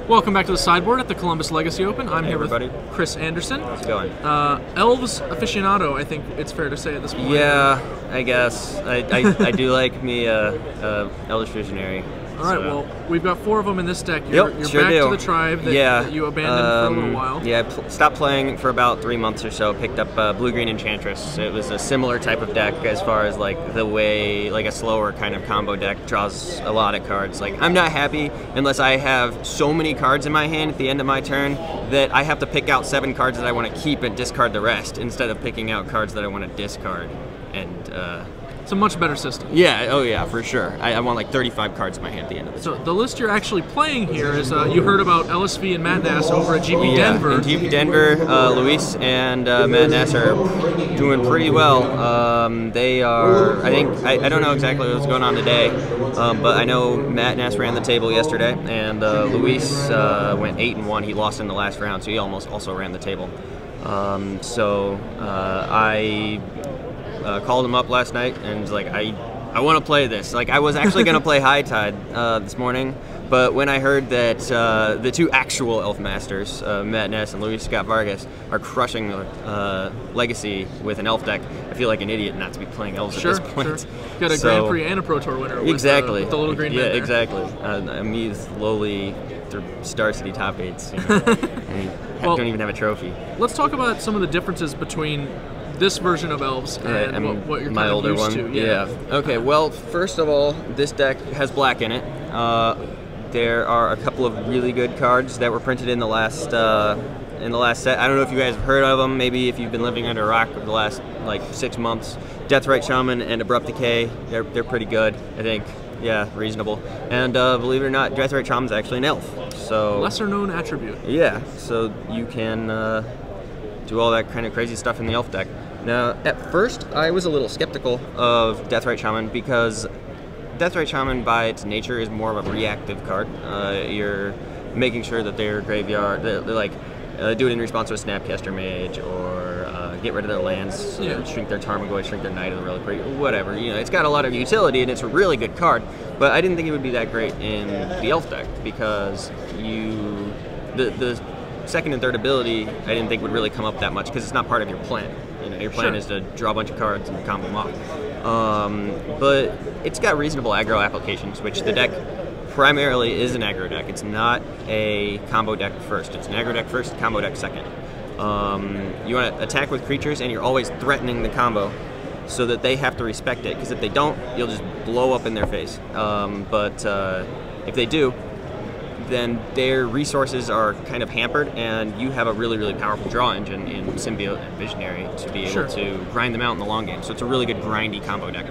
Welcome back to the sideboard at the Columbus Legacy Open. I'm here everybody. with Chris Andersen. How's it going? Elves aficionado, I think it's fair to say at this point. Yeah, I guess. I do like me Elvish Visionary. All right, well, we've got 4 of them in this deck. You're sure back do. to the tribe that you abandoned for a little while. Yeah, I stopped playing for about 3 months or so. Picked up Blue-Green Enchantress. It was a similar type of deck as far as like the way like a slower kind of combo deck draws a lot of cards. Like I'm not happy unless I have so many cards in my hand at the end of my turn that I have to pick out 7 cards that I want to keep and discard the rest instead of picking out cards that I want to discard. And it's a much better system. Yeah, oh yeah, for sure. I want like 35 cards in my hand at the end of it. So the list you're actually playing here is, you heard about LSV and Matt Nass over at GP Denver. In GP Denver, Luis and Matt Nass are doing pretty well. They are, I don't know exactly what's going on today, but I know Matt Nass ran the table yesterday, and Luis went 8-1. He lost in the last round, so he almost also ran the table. I called him up last night and was like, I want to play this. Like I was actually going to play High Tide this morning, but when I heard that the 2 actual Elf Masters, Matt Ness and Luis Scott Vargas, are crushing the Legacy with an Elf deck, I feel like an idiot not to be playing Elves at this point. Sure. Got a Grand Prix and a Pro Tour winner with, exactly. With the little green man there. Exactly. Me with lowly Star City top 8s. You know, and don't even have a trophy. Let's talk about some of the differences between this version of Elves and what you're my kind of older used one. to. Yeah. Okay. Well, first of all, this deck has black in it. There are a couple of really good cards that were printed in the last set. I don't know if you guys have heard of them. Maybe if you've been living under a rock for the last like 6 months. Deathrite Shaman and Abrupt Decay. They're pretty good. I think. Yeah, reasonable. And believe it or not, Deathrite Shaman's actually an elf. So lesser known attribute. Yeah. So you can do all that kind of crazy stuff in the elf deck. Now, at first, I was a little skeptical of Deathrite Shaman because Deathrite Shaman, by its nature, is more of a reactive card. You're making sure that their graveyard, they're like, do it in response to a Snapcaster Mage, or get rid of their lands, shrink their Tarmogoyf, shrink their Knight of the Reliquary, whatever. You know, it's got a lot of utility, and it's a really good card, but I didn't think it would be that great in the elf deck because the second and third ability, I didn't think would really come up that much because it's not part of your plan. You know, your plan is to draw a bunch of cards and combo them off. But it's got reasonable aggro applications, which the deck primarily is an aggro deck. It's not a combo deck first. It's an aggro deck first, combo deck second. You want to attack with creatures, and you're always threatening the combo so that they have to respect it, because if they don't, you'll just blow up in their face. But if they do, then their resources are kind of hampered, and you have a really, really powerful draw engine in Symbiote and Visionary to be able to grind them out in the long game. So it's a really good grindy combo deck.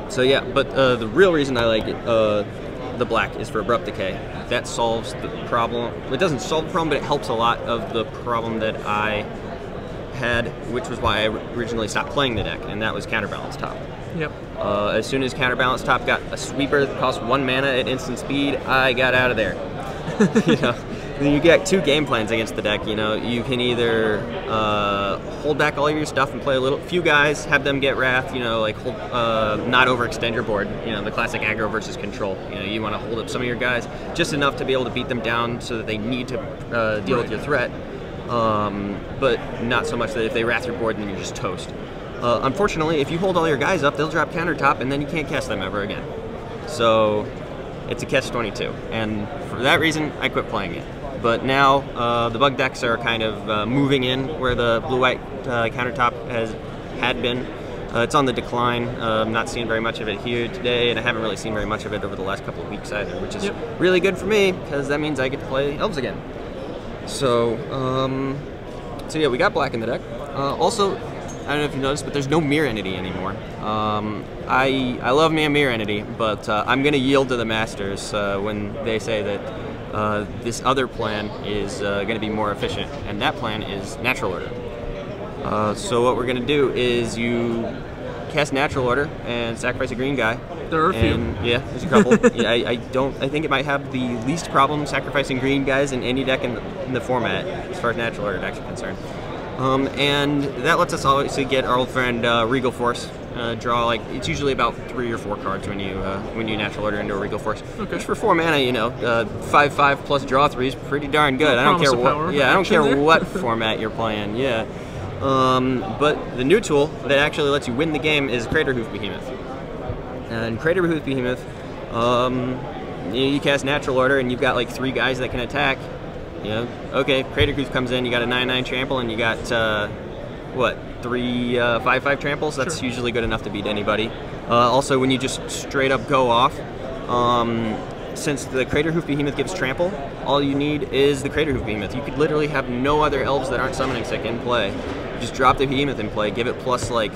So yeah, but the real reason I like it, the black, is for Abrupt Decay. That solves the problem. It doesn't solve the problem, but it helps a lot of the problem that I had, which was why I originally stopped playing the deck, and that was Counterbalance Top. Yep. As soon as Counterbalance Top got a sweeper that cost 1 mana at instant speed, I got out of there. You know, you get 2 game plans against the deck. You know, you can either hold back all of your stuff and play a few guys, have them get Wrath. You know, like not overextend your board. You know, the classic aggro versus control. You know, you want to hold up some of your guys just enough to be able to beat them down so that they need to deal with your threat, but not so much that if they Wrath your board, then you're just toast. Unfortunately, if you hold all your guys up, they'll drop countertop, and then you can't cast them ever again. So it's a catch-22, and for that reason, I quit playing it. But now the bug decks are kind of moving in where the blue-white countertop had been. It's on the decline. I'm not seeing very much of it here today, and I haven't really seen very much of it over the last couple of weeks either, which is really good for me because that means I get to play Elves again. So yeah, we got black in the deck. Also, I don't know if you noticed, but there's no Mirror Entity anymore. I love me a Mirror Entity, but I'm going to yield to the Masters when they say that this other plan is going to be more efficient, and that plan is Natural Order. So what we're going to do is you cast Natural Order and sacrifice a green guy. There are a few. Yeah, there's a couple. Yeah, I think it might have the least problem sacrificing green guys in any deck in the format, as far as Natural Order decks are concerned. And that lets us obviously get our old friend Regal Force draw like it's usually about 3 or 4 cards when you natural order into a Regal Force. Okay. Which for 4 mana, 5/5 plus draw 3 is pretty darn good. I don't care what. Yeah, I don't care what format you're playing. Yeah. But the new tool that actually lets you win the game is Crater Hoof Behemoth. And Crater Hoof Behemoth, you cast natural order and you've got like 3 guys that can attack. Okay, Crater Hoof comes in, you got a 9/9 trample, and you got, 3 5/5 tramples? That's Sure. usually good enough to beat anybody. Also, when you just straight up go off, since the Crater Hoof Behemoth gives trample, all you need is the Crater Hoof Behemoth. You could literally have no other elves that aren't summoning sick in play. Just drop the Behemoth in play, give it plus like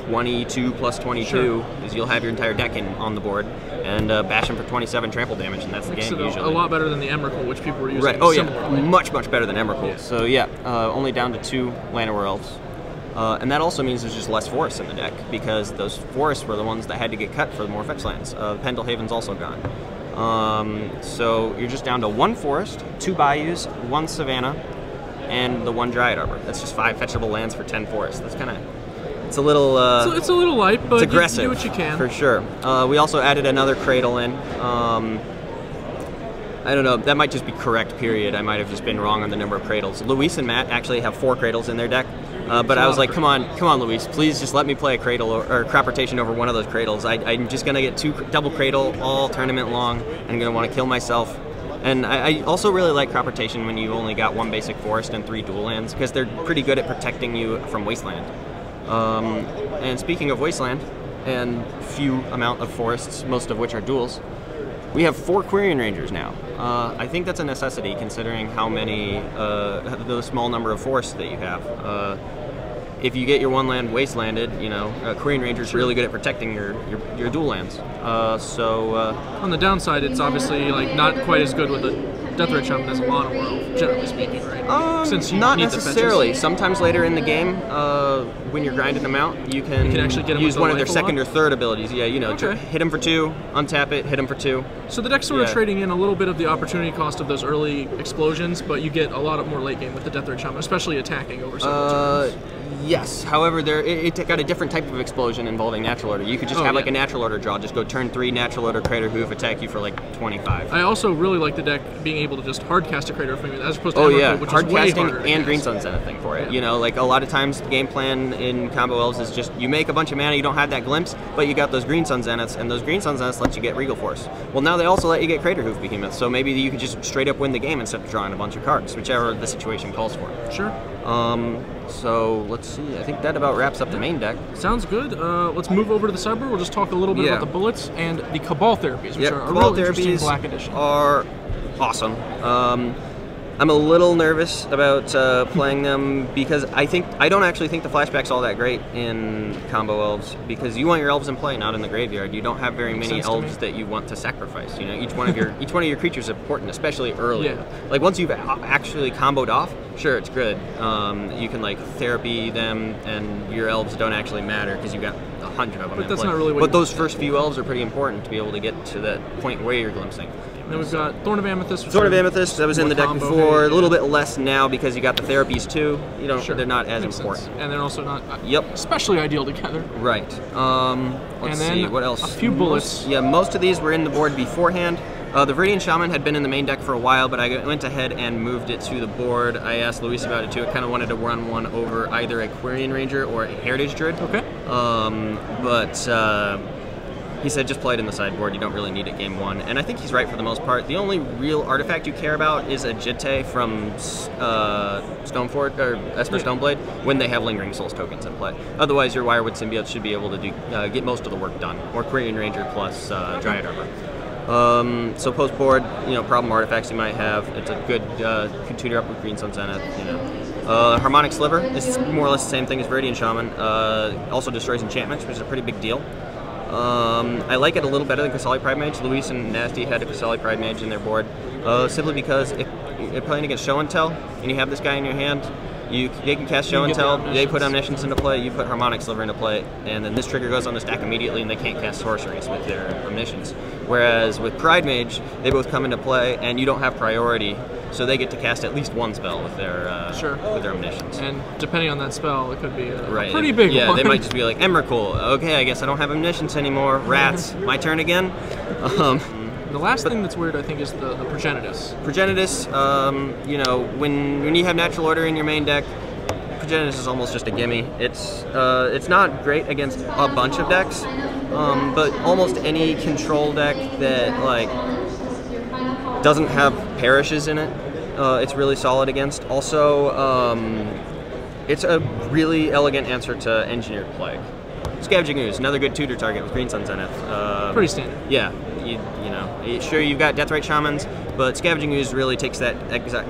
22 plus 22, because you'll have your entire deck on the board, and bash them for 27 trample damage, and that's the game usually. A lot better than the Emrakul, which people were using. Right. Oh yeah, much better than Emrakul. Yeah. So yeah, only down to 2 Llanowar elves, and that also means there's just less forests in the deck, because those forests were the ones that had to get cut for the more fetch lands. Pendle Haven's also gone. So you're just down to 1 forest, 2 bayous, 1 savanna, and the 1 Dryad Arbor. That's just 5 fetchable lands for 10 forests. That's kind of... It's a little. It's a little light, but it's aggressive. You do what you can. For sure. We also added another cradle in. I don't know. That might just be correct. Period. I might have just been wrong on the number of cradles. Luis and Matt actually have 4 cradles in their deck, but I was like, come on, Luis, please just let me play a cradle or crop rotation over one of those cradles. I'm just gonna get 2 double cradle all tournament long. I'm gonna want to kill myself. And I also really like crop rotation when you only got 1 basic forest and 3 dual lands, because they're pretty good at protecting you from wasteland. And speaking of wasteland and few amount of forests, most of which are duals, we have 4 Quirion Rangers now. I think that's a necessity considering how many, the small number of forests that you have. If you get your 1 land wastelanded, Quirion Ranger is really good at protecting your dual lands. On the downside, it's obviously like not quite as good with a Deathrite Shaman as a Llanowar elf, generally speaking, right? Since you not need necessarily. The fetches. Sometimes later in the game, when you're grinding them out, you can actually get them use with one of their life second or third abilities. Yeah, Okay. hit them for 2, untap it, hit them for 2. So the deck's sort of trading in a little bit of the opportunity cost of those early explosions, but you get a lot more late game with the Deathrite Shaman, especially attacking over several turns. Yes, however, it got a different type of explosion involving natural order. You could just have like a natural order draw, just go turn 3, natural order, Crater Hoof, attack you for like 25. I also really like the deck being able to just hard cast a Crater Hoof as opposed to Emrakul, which hard is way casting harder to and cast. Green Sun's anything for it. Yeah. Like a lot of times the game plan in combo elves is just you make a bunch of mana, you don't have that glimpse, but you got those Green Sun Zeniths, and those Green Sun Zeniths let you get Regal Force. Well, now they also let you get Crater Hoof Behemoth, so maybe you could just straight up win the game instead of drawing a bunch of cards, whichever the situation calls for. Sure. So let's see. I think that about wraps up the main deck. Sounds good. Let's move over to the sideboard. We'll just talk a little bit about the bullets and the Cabal therapies, which are a real interesting black edition. Are awesome. I'm a little nervous about playing them because I don't actually think the flashback's all that great in combo elves, because you want your elves in play, not in the graveyard. You don't have very many elves that you want to sacrifice. Each one of your creatures is important, especially early. Yeah. Like once you've actually comboed off, sure, it's good. You can like therapy them, and your elves don't actually matter because you got 100 of them. But that's not really what. But those first few elves are pretty important to be able to get to that point where you're glimpsing. Then we've got Thorn of Amethyst. Thorn of Amethyst, that was in the deck before. A little bit less now because you got the therapies too. They're not as important. And they're also not especially ideal together. Right. Let's see, what else? A few bullets. Most of these were in the board beforehand. The Viridian Shaman had been in the main deck for a while, but I went ahead and moved it to the board. I asked Luis about it too. I kind of wanted to run one over either a Quirion Ranger or a Heritage Druid. Okay. He said just play it in the sideboard, you don't really need it game 1. And I think he's right for the most part. The only real artifact you care about is a Jitte from Stoneforge, or Esper Stoneblade, when they have Lingering Souls tokens in play. Otherwise, your Wirewood Symbiote should be able to get most of the work done. Or Quirion Ranger plus Dryad Arbor. So post board, problem artifacts you might have. It's a good can tutor up with Green Sun Zenith. Harmonic Sliver is more or less the same thing as Viridian Shaman. Also destroys enchantments, which is a pretty big deal. I like it a little better than Qasali Pride Mage. Luis and Nasty had a Qasali Pride Mage in their board, simply because if you're playing against Show and Tell and you have this guy in your hand, they can cast Show and Tell, they put Omniscience into play, you put Harmonic Sliver into play, and then this trigger goes on the stack immediately and they can't cast sorceries with their Omniscience. Whereas with Pride Mage, they both come into play and you don't have priority so they get to cast at least one spell with their omniscience. And depending on that spell, it could be a right. pretty big one. Yeah, they might just be like, Emrakul, okay, I guess I don't have omniscience anymore. Rats, my turn again. The last thing that's weird, I think, is the Progenitus. Progenitus, you know, when you have Natural Order in your main deck, Progenitus is almost just a gimme. It's not great against a bunch of decks, but almost any control deck that like doesn't have perishes in it, it's really solid against. Also, it's a really elegant answer to Engineered Plague. Scavenging Ooze, another good tutor target with Green Sun Zenith. Pretty standard. Yeah, you know, sure you've got Deathrite Shamans, but Scavenging Ooze really takes that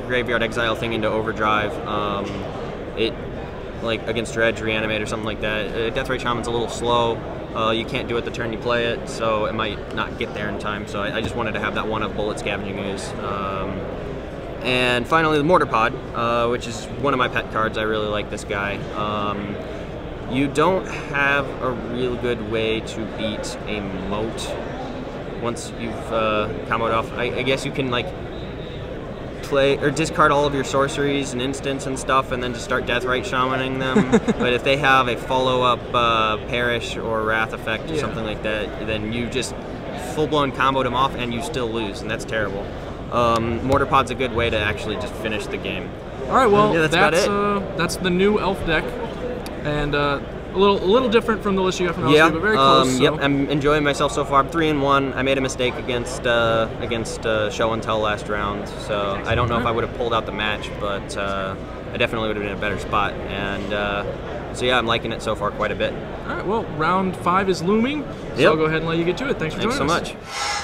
Graveyard Exile thing into overdrive. It, like against Dredge, Reanimate, or something like that. Deathrite Shaman's a little slow. You can't do it the turn you play it, so it might not get there in time. So I just wanted to have that one of Bullet Scavenging Ooze. And finally, the Mortar Pod, which is one of my pet cards. I really like this guy. You don't have a real good way to beat a moat once you've comboed off. I guess you can like play or discard all of your sorceries and instants and stuff, and then just start Deathrite Shamaning them. But if they have a follow-up Perish or Wrath effect or something like that, then you just full-blown comboed them off, and you still lose, and that's terrible. Mortar Pod's a good way to actually just finish the game. All right, well, yeah, that's the new Elf deck, and a little different from the list you got from LSU, but very close. Yep, I'm enjoying myself so far. I'm 3-1. I made a mistake against Show and Tell last round, so I don't know if I would have pulled out the match, but I definitely would have been in a better spot. And so yeah, I'm liking it so far quite a bit. All right, well, round 5 is looming, so I'll go ahead and let you get to it. Thanks for joining us. Thanks so much.